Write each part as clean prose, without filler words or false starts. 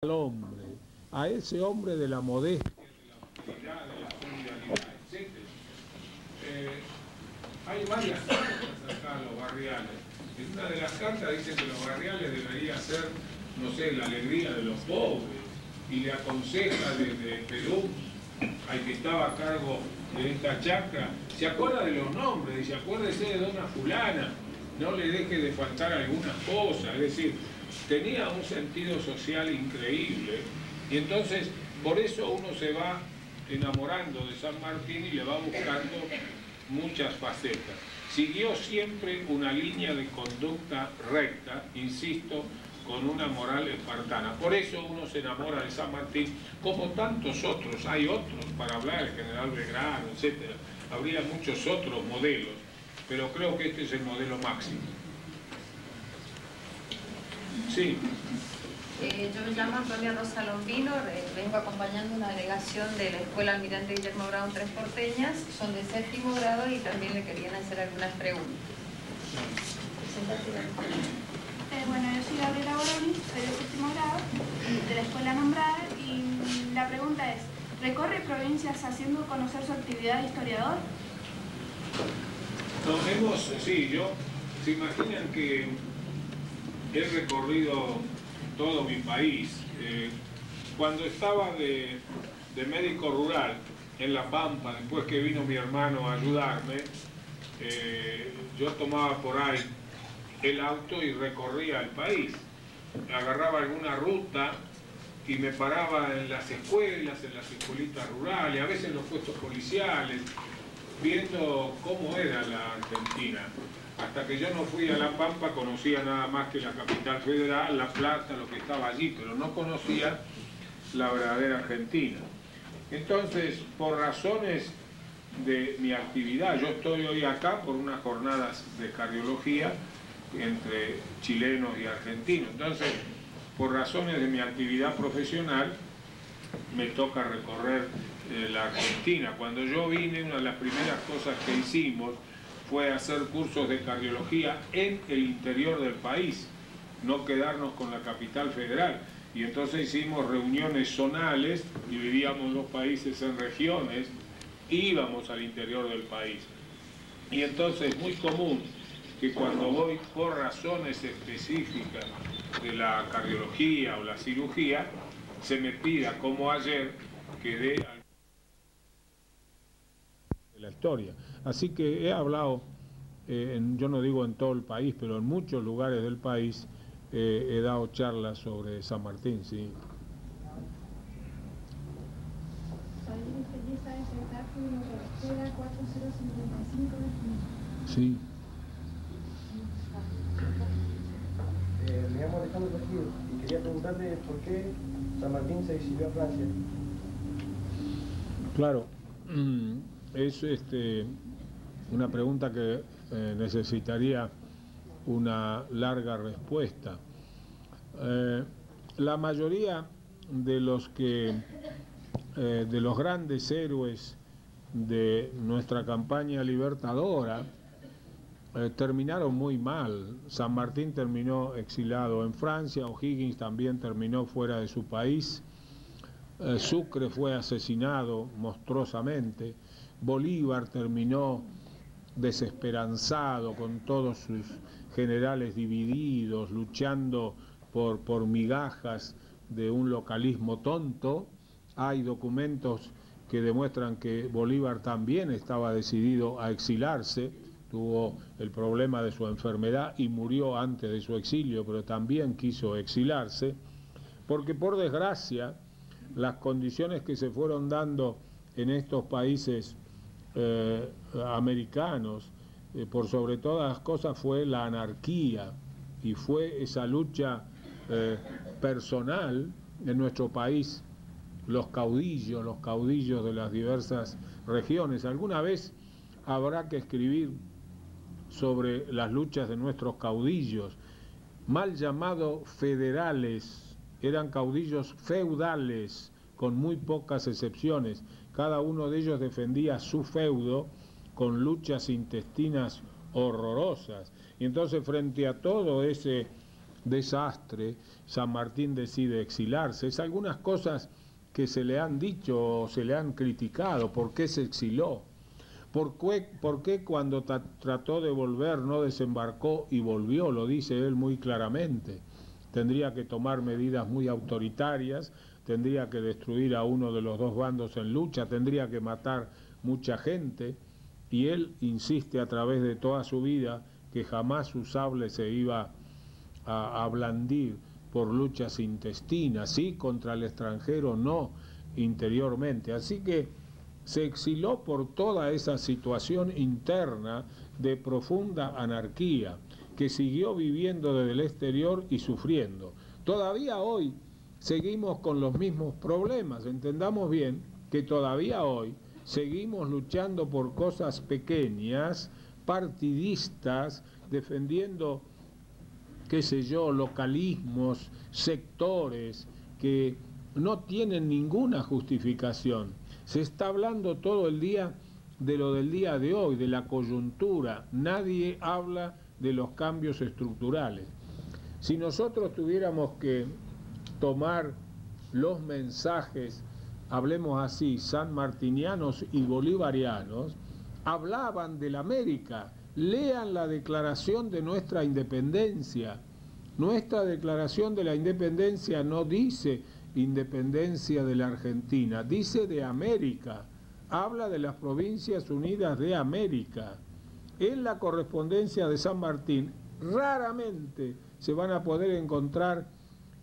al hombre, a ese hombre de la modestia, de la solidaridad, etc. Hay varias cartas acá a los barriales. En una de las cartas dice que los barriales debería ser, no sé, la alegría de los pobres, y le aconseja desde Perú, al que estaba a cargo de esta chacra, se acuerda de los nombres, dice, acuérdese de dona fulana, no le deje de faltar algunas cosas, es decir, tenía un sentido social increíble, y entonces por eso uno se va enamorando de San Martín y le va buscando muchas facetas. Siguió siempre una línea de conducta recta, insisto, con una moral espartana. Por eso uno se enamora de San Martín, como tantos otros. Hay otros para hablar, el general Belgrano, etc. Habría muchos otros modelos, pero creo que este es el modelo máximo. Sí. Yo me llamo Antonia Rosa Lombino, vengo acompañando una delegación de la Escuela Almirante Guillermo Brown Tres Porteñas, son de 7º grado y también le querían hacer algunas preguntas. Bueno, yo soy Gabriela Boroni, soy de 7º grado, de la escuela nombrada, y la pregunta es, ¿recorre provincias haciendo conocer su actividad de historiador? Se imaginan que he recorrido todo mi país. Cuando estaba de médico rural en La Pampa, después que vino mi hermano a ayudarme, yo tomaba por ahí el auto y recorría el país. Agarraba alguna ruta y me paraba en las escuelas, en las escuelitas rurales, a veces en los puestos policiales, viendo cómo era la Argentina. Hasta que yo no fui a La Pampa, conocía nada más que la capital federal, La Plata, lo que estaba allí, pero no conocía la verdadera Argentina. Entonces, por razones de mi actividad, yo estoy hoy acá por unas jornadas de cardiología entre chilenos y argentinos. Entonces, por razones de mi actividad profesional, me toca recorrer la Argentina. Cuando yo vine, una de las primeras cosas que hicimos fue hacer cursos de cardiología en el interior del país, no quedarnos con la capital federal. Y entonces hicimos reuniones zonales, dividíamos los países en regiones, íbamos al interior del país. Y entonces es muy común que cuando voy por razones específicas de la cardiología o la cirugía, se me pida, como ayer, que dé de la historia. Así que he hablado, yo no digo en todo el país, pero en muchos lugares del país he dado charlas sobre San Martín, sí. Soy Felisa de Getafe, de la escuela 4055 de Junio. Sí. Me llamo Alejandro Tejido y quería preguntarle por qué San Martín se exilió a Francia. Claro, es una pregunta que necesitaría una larga respuesta. La mayoría de los grandes héroes de nuestra campaña libertadora terminaron muy mal. San Martín terminó exilado en Francia, O'Higgins también terminó fuera de su país, Sucre fue asesinado monstruosamente, Bolívar terminó desesperanzado con todos sus generales divididos, luchando por migajas de un localismo tonto. Hay documentos que demuestran que Bolívar también estaba decidido a exilarse, tuvo el problema de su enfermedad y murió antes de su exilio, pero también quiso exilarse, porque por desgracia las condiciones que se fueron dando en estos países americanos, por sobre todas las cosas, fue la anarquía, y fue esa lucha personal en nuestro país, los caudillos de las diversas regiones. Alguna vez habrá que escribir sobre las luchas de nuestros caudillos, mal llamados federales, eran caudillos feudales, con muy pocas excepciones. Cada uno de ellos defendía su feudo con luchas intestinas horrorosas. Y entonces, frente a todo ese desastre, San Martín decide exilarse. Es algunas cosas que se le han dicho o se le han criticado. ¿Por qué se exiló? ¿Por qué cuando trató de volver no desembarcó y volvió? Lo dice él muy claramente. Tendría que tomar medidas muy autoritarias, tendría que destruir a uno de los dos bandos en lucha, tendría que matar mucha gente, y él insiste a través de toda su vida que jamás su sable se iba a blandir por luchas intestinas, sí, contra el extranjero, no interiormente. Así que se exiló por toda esa situación interna de profunda anarquía que siguió viviendo desde el exterior y sufriendo. Todavía hoy seguimos con los mismos problemas. Entendamos bien que todavía hoy seguimos luchando por cosas pequeñas, partidistas, defendiendo, qué sé yo, localismos, sectores que no tienen ninguna justificación. Se está hablando todo el día de lo del día de hoy, de la coyuntura. Nadie habla de los cambios estructurales. Si nosotros tuviéramos que tomar los mensajes, hablemos así, sanmartinianos y bolivarianos, hablaban de la América. Lean la declaración de nuestra independencia. Nuestra declaración de la independencia no dice independencia de la Argentina, dice de América. Habla de las Provincias Unidas de América. En la correspondencia de San Martín raramente se van a poder encontrar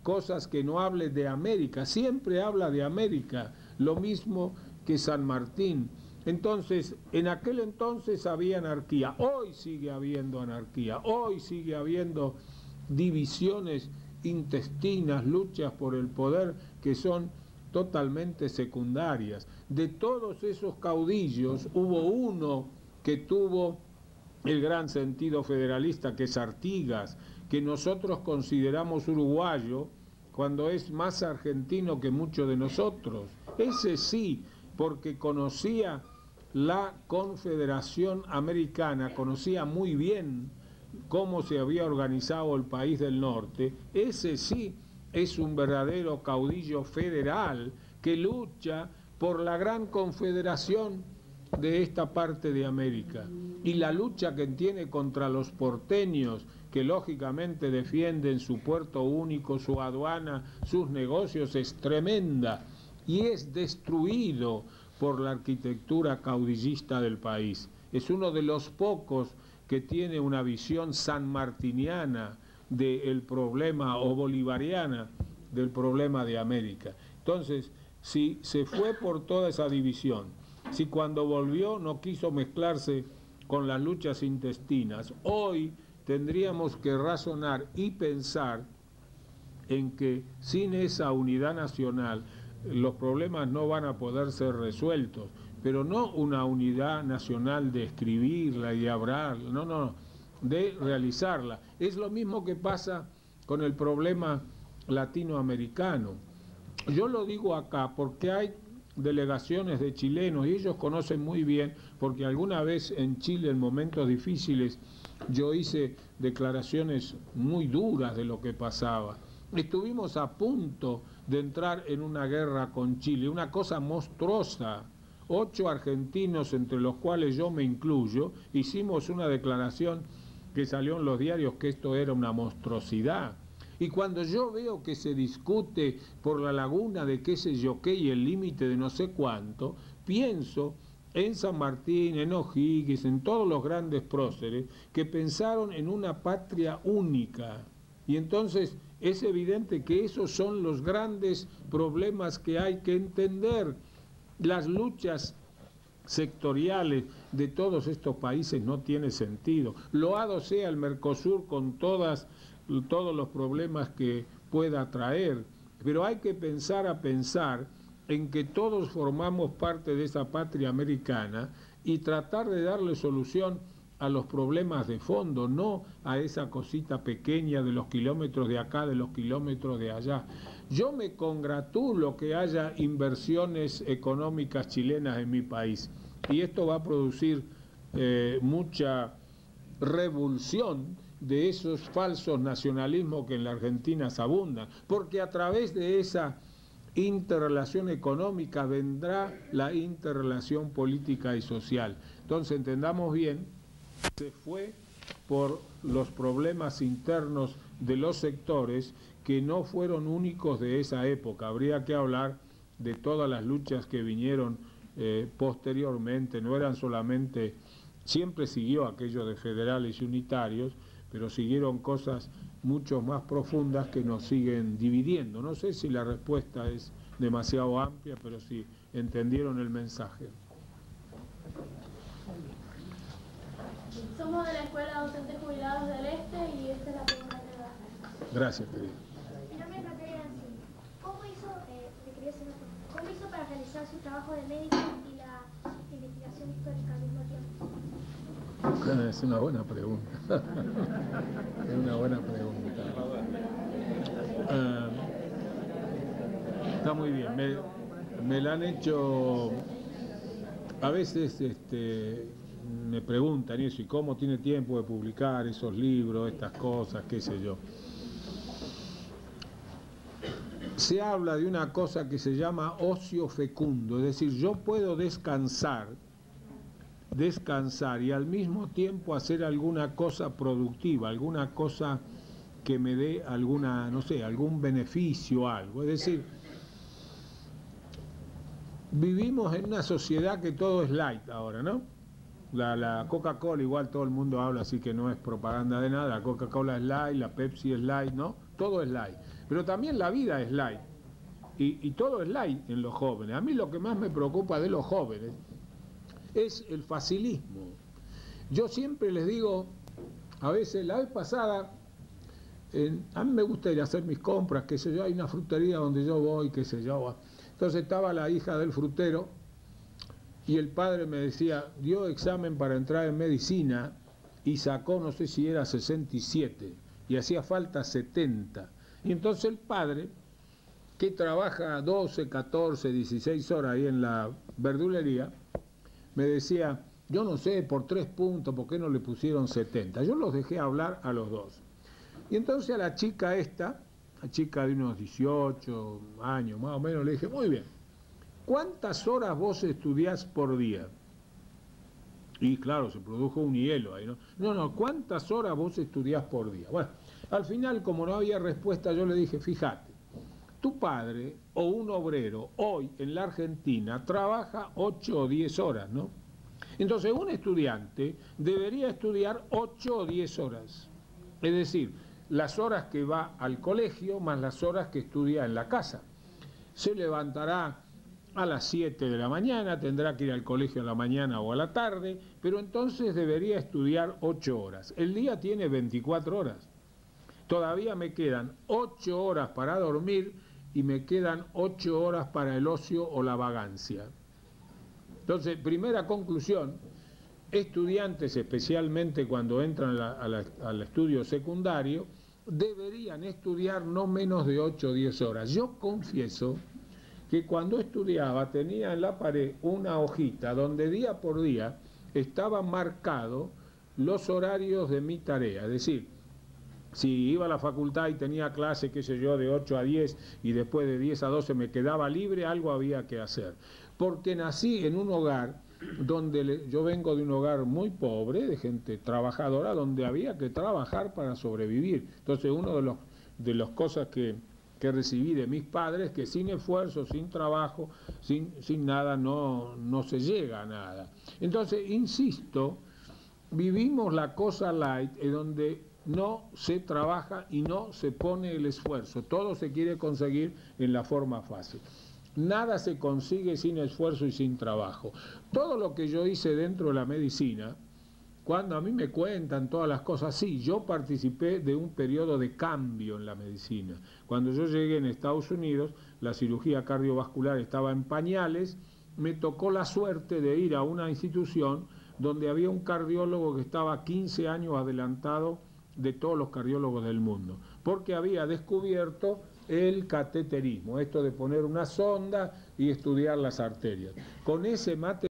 cosas que no hablen de América. Siempre habla de América, lo mismo que San Martín. Entonces, en aquel entonces había anarquía, hoy sigue habiendo anarquía, hoy sigue habiendo divisiones intestinas, luchas por el poder que son totalmente secundarias. De todos esos caudillos hubo uno que tuvo el gran sentido federalista, que es Artigas, que nosotros consideramos uruguayo cuando es más argentino que muchos de nosotros. Ese sí, porque conocía la Confederación Americana, conocía muy bien cómo se había organizado el país del norte. Ese sí es un verdadero caudillo federal que lucha por la gran confederación de esta parte de América. Y la lucha que tiene contra los porteños, que lógicamente defienden su puerto único, su aduana, sus negocios, es tremenda, y es destruido por la arquitectura caudillista del país. Es uno de los pocos que tiene una visión sanmartiniana del problema, o bolivariana del problema de América. Entonces, si se fue por toda esa división, si cuando volvió no quiso mezclarse con las luchas intestinas, hoy tendríamos que razonar y pensar en que sin esa unidad nacional los problemas no van a poder ser resueltos, pero no una unidad nacional de escribirla y de hablarla, no, de realizarla. Es lo mismo que pasa con el problema latinoamericano. Yo lo digo acá porque hay delegaciones de chilenos y ellos conocen muy bien, porque alguna vez en Chile en momentos difíciles yo hice declaraciones muy duras de lo que pasaba. Estuvimos a punto de entrar en una guerra con Chile, una cosa monstruosa. 8 argentinos, entre los cuales yo me incluyo, hicimos una declaración que salió en los diarios que esto era una monstruosidad. Y cuando yo veo que se discute por la laguna de qué sé yo qué y el límite de no sé cuánto, pienso en San Martín, en O'Higgins, en todos los grandes próceres que pensaron en una patria única. Y entonces es evidente que esos son los grandes problemas que hay que entender. Las luchas sectoriales de todos estos países no tiene sentido. Loado sea el Mercosur con todos los problemas que pueda traer, pero hay que pensar en que todos formamos parte de esa patria americana y tratar de darle solución a los problemas de fondo, no a esa cosita pequeña de los kilómetros de acá, de los kilómetros de allá. Yo me congratulo que haya inversiones económicas chilenas en mi país y esto va a producir mucha revulsión de esos falsos nacionalismos que en la Argentina abundan, porque a través de esa interrelación económica vendrá la interrelación política y social. Entonces entendamos bien, se fue por los problemas internos de los sectores que no fueron únicos de esa época. Habría que hablar de todas las luchas que vinieron posteriormente, no eran solamente, siempre siguió aquello de federales y unitarios, pero siguieron cosas mucho más profundas que nos siguen dividiendo. No sé si la respuesta es demasiado amplia, pero si entendieron el mensaje. Somos de la Escuela Docentes Jubilados del Este y esta es la pregunta que da. Gracias, querido. Mi nombre es Natalia Nancy. ¿Cómo hizo para realizar su trabajo de médico y la investigación histórica al mismo tiempo? Es una buena pregunta. Es una buena pregunta. Está muy bien. Me la han hecho. A veces me preguntan eso, ¿y cómo tiene tiempo de publicar esos libros, estas cosas, qué sé yo? Se habla de una cosa que se llama ocio fecundo, es decir, yo puedo descansar y al mismo tiempo hacer alguna cosa productiva, alguna cosa que me dé alguna, no sé, algún beneficio, algo. Es decir, vivimos en una sociedad que todo es light ahora, ¿no? La Coca-Cola, igual todo el mundo habla, así que no es propaganda de nada, la Coca-Cola es light, la Pepsi es light, ¿no? Todo es light. Pero también la vida es light. Y todo es light en los jóvenes. A mí lo que más me preocupa de los jóvenes es el facilismo. Yo siempre les digo, a veces, la vez pasada, a mí me gusta ir a hacer mis compras, qué sé yo, hay una frutería donde yo voy, qué sé yo. Entonces estaba la hija del frutero y el padre me decía, dio examen para entrar en medicina y sacó, no sé si era 67, y hacía falta 70. Y entonces el padre, que trabaja 12, 14, 16 horas ahí en la verdulería, me decía, yo no sé, por 3 puntos, ¿por qué no le pusieron 70? Yo los dejé hablar a los dos. Y entonces a la chica esta, la chica de unos 18 años más o menos, le dije, muy bien, ¿cuántas horas vos estudiás por día? Y claro, se produjo un hielo ahí, ¿no? No, ¿cuántas horas vos estudiás por día? Bueno, al final, como no había respuesta, yo le dije, fíjate, tu padre o un obrero hoy en la Argentina trabaja 8 o 10 horas, ¿no? Entonces un estudiante debería estudiar 8 o 10 horas. Es decir, las horas que va al colegio más las horas que estudia en la casa. Se levantará a las 7 de la mañana, tendrá que ir al colegio a la mañana o a la tarde, pero entonces debería estudiar 8 horas. El día tiene 24 horas. Todavía me quedan 8 horas para dormir y me quedan 8 horas para el ocio o la vagancia. Entonces, primera conclusión, estudiantes, especialmente cuando entran al estudio secundario, deberían estudiar no menos de 8 o 10 horas. Yo confieso que cuando estudiaba tenía en la pared una hojita donde día por día estaban marcados los horarios de mi tarea, es decir, si iba a la facultad y tenía clase, qué sé yo, de 8 a 10 y después de 10 a 12 me quedaba libre, algo había que hacer. Porque nací en un hogar donde yo vengo de un hogar muy pobre, de gente trabajadora, donde había que trabajar para sobrevivir. Entonces, una de las cosas que recibí de mis padres, que sin esfuerzo, sin trabajo, sin nada, no se llega a nada. Entonces, insisto, vivimos la cosa light, en donde no se trabaja y no se pone el esfuerzo. Todo se quiere conseguir en la forma fácil. Nada se consigue sin esfuerzo y sin trabajo. Todo lo que yo hice dentro de la medicina, cuando a mí me cuentan todas las cosas, sí, yo participé de un periodo de cambio en la medicina. Cuando yo llegué en Estados Unidos, la cirugía cardiovascular estaba en pañales, me tocó la suerte de ir a una institución donde había un cardiólogo que estaba 15 años adelantado de todos los cardiólogos del mundo, porque había descubierto el cateterismo, esto de poner una sonda y estudiar las arterias. Con ese material